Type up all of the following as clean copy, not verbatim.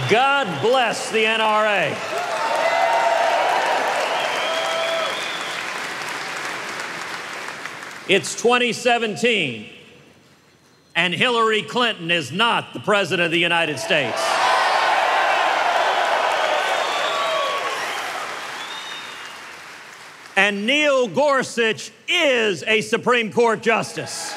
God bless the NRA. It's 2017, and Hillary Clinton is not the President of the United States. And Neil Gorsuch is a Supreme Court justice.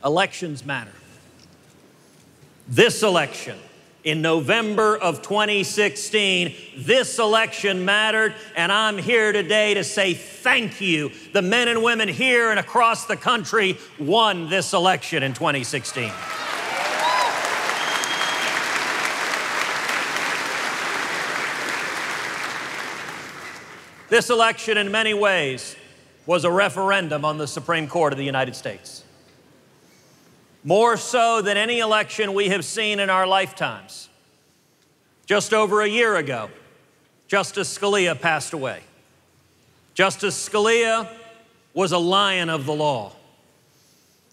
Elections matter. This election, in November of 2016, this election mattered, and I'm here today to say thank you. The men and women here and across the country won this election in 2016. This election, in many ways, was a referendum on the Supreme Court of the United States. More so than any election we have seen in our lifetimes. Just over a year ago, Justice Scalia passed away. Justice Scalia was a lion of the law,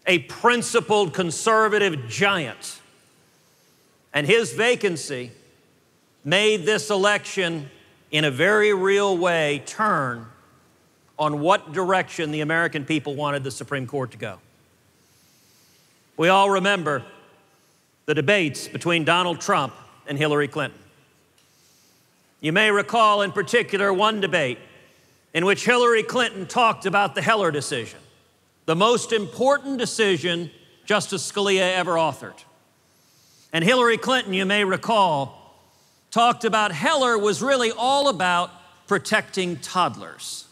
a principled conservative giant, and his vacancy made this election, in a very real way, turn on what direction the American people wanted the Supreme Court to go. We all remember the debates between Donald Trump and Hillary Clinton. You may recall in particular one debate in which Hillary Clinton talked about the Heller decision, the most important decision Justice Scalia ever authored. And Hillary Clinton, you may recall, talked about Heller was really all about protecting toddlers.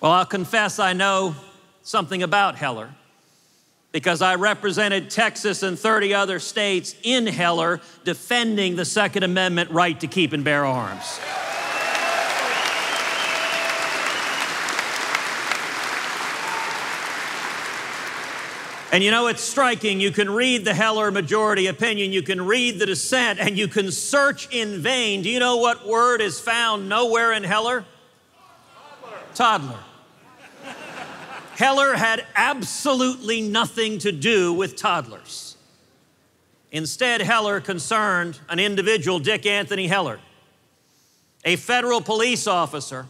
Well, I'll confess I know something about Heller because I represented Texas and 30 other states in Heller defending the Second Amendment right to keep and bear arms. And you know, it's striking. You can read the Heller majority opinion, you can read the dissent, and you can search in vain. Do you know what word is found nowhere in Heller? Toddler. Heller had absolutely nothing to do with toddlers. Instead, Heller concerned an individual, Dick Anthony Heller, a federal police officer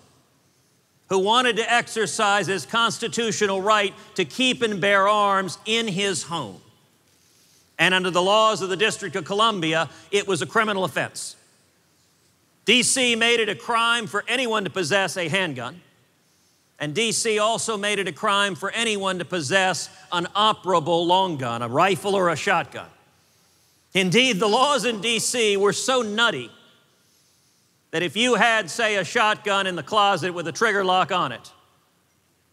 who wanted to exercise his constitutional right to keep and bear arms in his home. And under the laws of the District of Columbia, it was a criminal offense. D.C. made it a crime for anyone to possess a handgun. And D.C. also made it a crime for anyone to possess an operable long gun, a rifle or a shotgun. Indeed, the laws in D.C. were so nutty that if you had, say, a shotgun in the closet with a trigger lock on it,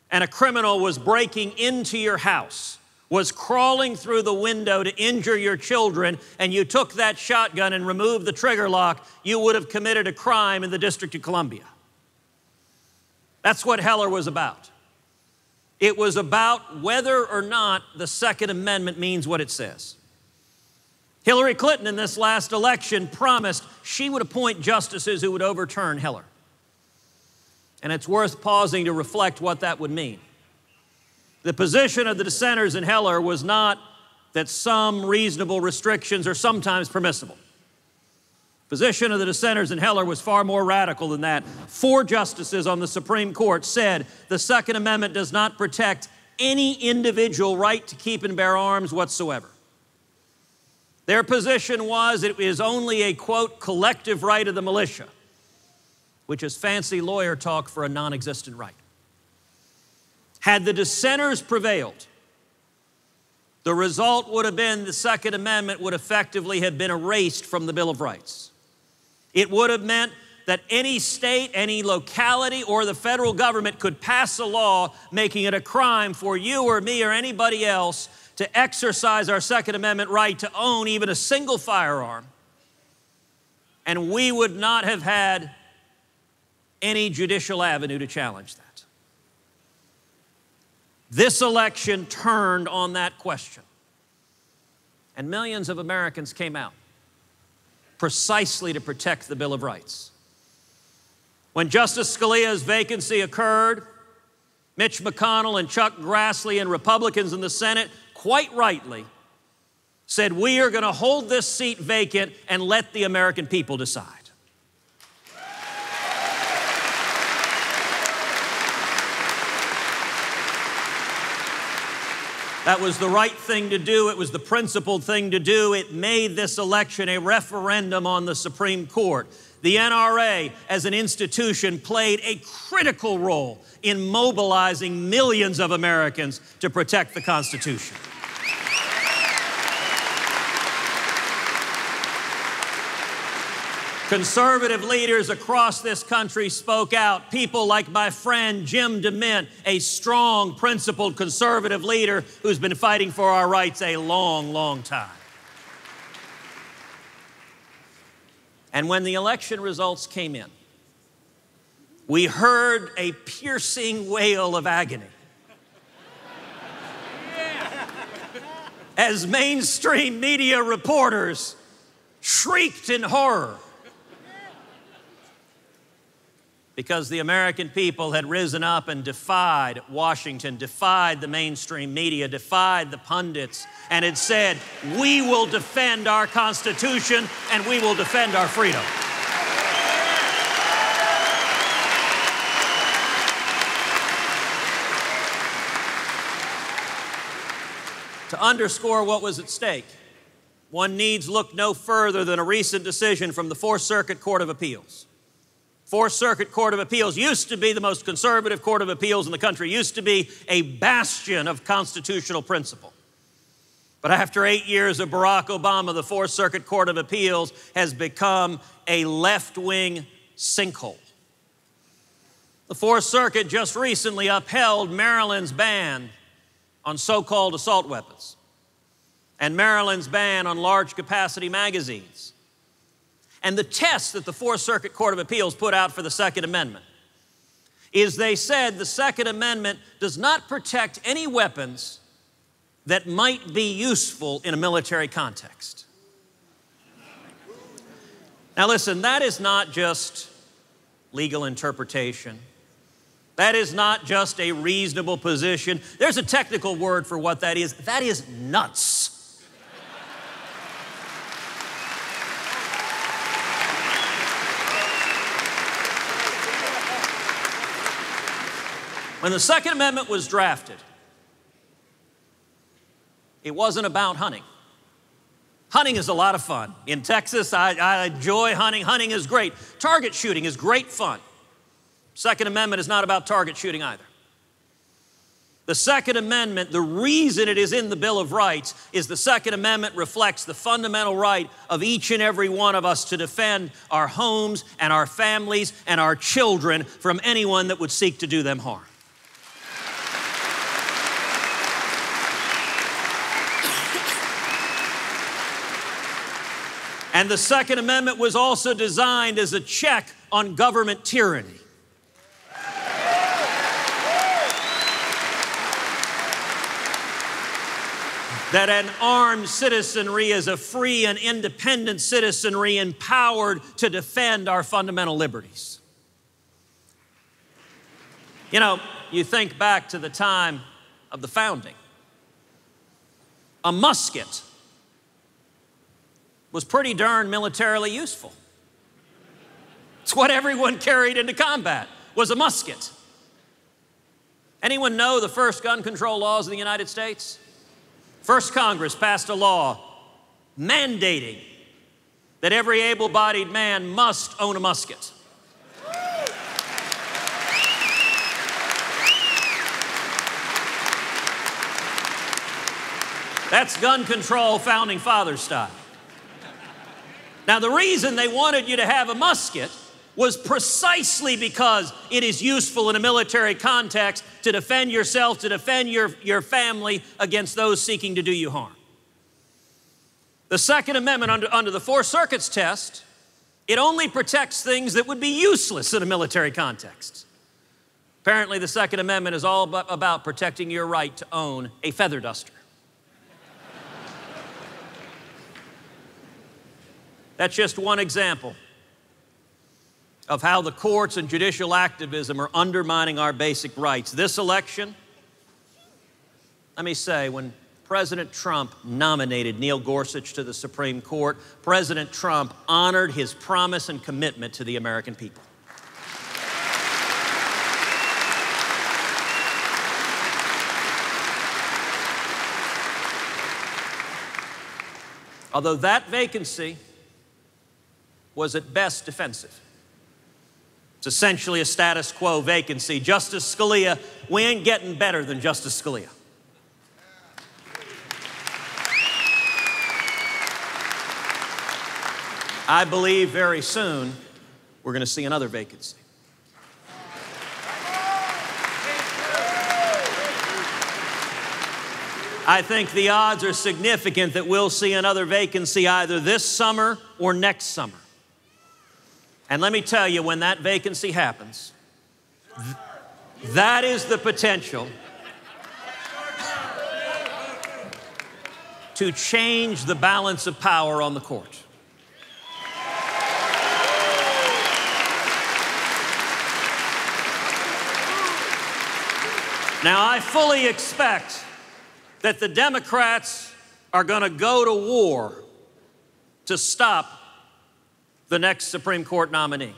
and a criminal was breaking into your house, was crawling through the window to injure your children, and you took that shotgun and removed the trigger lock, you would have committed a crime in the District of Columbia. That's what Heller was about. It was about whether or not the Second Amendment means what it says. Hillary Clinton in this last election promised she would appoint justices who would overturn Heller. And it's worth pausing to reflect what that would mean. The position of the dissenters in Heller was not that some reasonable restrictions are sometimes permissible. The position of the dissenters in Heller was far more radical than that. 4 justices on the Supreme Court said the Second Amendment does not protect any individual right to keep and bear arms whatsoever. Their position was it is only a, quote, collective right of the militia, which is fancy lawyer talk for a non-existent right. Had the dissenters prevailed, the result would have been the Second Amendment would effectively have been erased from the Bill of Rights. It would have meant that any state, any locality, or the federal government could pass a law making it a crime for you or me or anybody else to exercise our Second Amendment right to own even a single firearm, and we would not have had any judicial avenue to challenge that. This election turned on that question, and millions of Americans came out precisely to protect the Bill of Rights. When Justice Scalia's vacancy occurred, Mitch McConnell and Chuck Grassley and Republicans in the Senate, quite rightly, said we are going to hold this seat vacant and let the American people decide. That was the right thing to do. It was the principled thing to do. It made this election a referendum on the Supreme Court. The NRA, as an institution, played a critical role in mobilizing millions of Americans to protect the Constitution. Conservative leaders across this country spoke out. People like my friend Jim DeMint, a strong, principled conservative leader who's been fighting for our rights a long, long time. And when the election results came in, we heard a piercing wail of agony as mainstream media reporters shrieked in horror because the American people had risen up and defied Washington, defied the mainstream media, defied the pundits, and had said, we will defend our Constitution and we will defend our freedom. To underscore what was at stake, one needs look no further than a recent decision from the Fourth Circuit Court of Appeals. Fourth Circuit Court of Appeals used to be the most conservative court of appeals in the country, used to be a bastion of constitutional principle. But after 8 years of Barack Obama, the Fourth Circuit Court of Appeals has become a left-wing sinkhole. The Fourth Circuit just recently upheld Maryland's ban on so-called assault weapons and Maryland's ban on large-capacity magazines. And the test that the Fourth Circuit Court of Appeals put out for the Second Amendment is they said the Second Amendment does not protect any weapons that might be useful in a military context. Now listen, that is not just legal interpretation. That is not just a reasonable position. There's a technical word for what that is. That is nuts. When the Second Amendment was drafted, it wasn't about hunting. Hunting is a lot of fun. In Texas, I enjoy hunting. Hunting is great. Target shooting is great fun. Second Amendment is not about target shooting either. The Second Amendment, the reason it is in the Bill of Rights is the Second Amendment reflects the fundamental right of each and every one of us to defend our homes and our families and our children from anyone that would seek to do them harm. And the Second Amendment was also designed as a check on government tyranny. That an armed citizenry is a free and independent citizenry empowered to defend our fundamental liberties. You know, you think back to the time of the founding. A musket was pretty darn militarily useful. It's what everyone carried into combat, was a musket. Anyone know the first gun control laws of the United States? First Congress passed a law mandating that every able-bodied man must own a musket. That's gun control founding father style. Now, the reason they wanted you to have a musket was precisely because it is useful in a military context to defend yourself, to defend your family against those seeking to do you harm. The Second Amendment, under the Fourth Circuit's test, it only protects things that would be useless in a military context. Apparently, the Second Amendment is all about protecting your right to own a feather duster. That's just one example of how the courts and judicial activism are undermining our basic rights. This election, let me say, when President Trump nominated Neil Gorsuch to the Supreme Court, President Trump honored his promise and commitment to the American people. Although that vacancy was at best defensive. It's essentially a status quo vacancy. Justice Scalia, we ain't getting better than Justice Scalia. I believe very soon we're going to see another vacancy. I think the odds are significant that we'll see another vacancy either this summer or next summer. And let me tell you, when that vacancy happens, that is the potential to change the balance of power on the court. Now, I fully expect that the Democrats are going to go to war to stop the next Supreme Court nominee.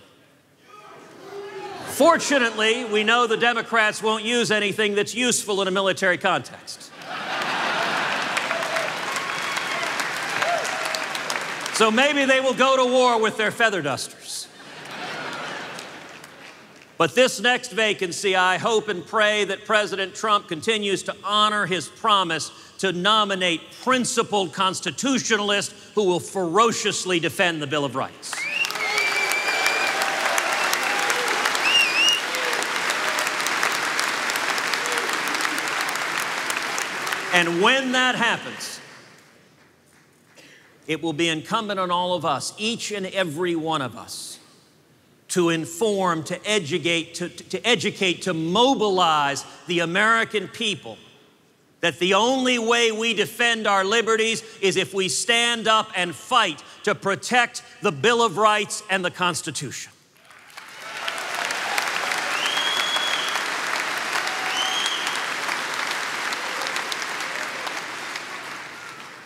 Fortunately, we know the Democrats won't use anything that's useful in a military context. So maybe they will go to war with their feather dusters. But this next vacancy, I hope and pray that President Trump continues to honor his promise to nominate principled constitutionalists who will ferociously defend the Bill of Rights. And when that happens, it will be incumbent on all of us, each and every one of us, to inform, to educate, to mobilize the American people that the only way we defend our liberties is if we stand up and fight to protect the Bill of Rights and the Constitution.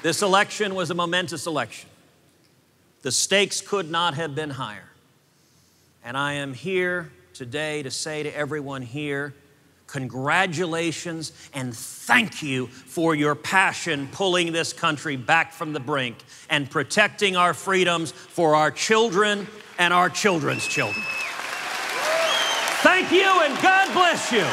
This election was a momentous election. The stakes could not have been higher. And I am here today to say to everyone here, congratulations and thank you for your passion pulling this country back from the brink and protecting our freedoms for our children and our children's children. Thank you and God bless you.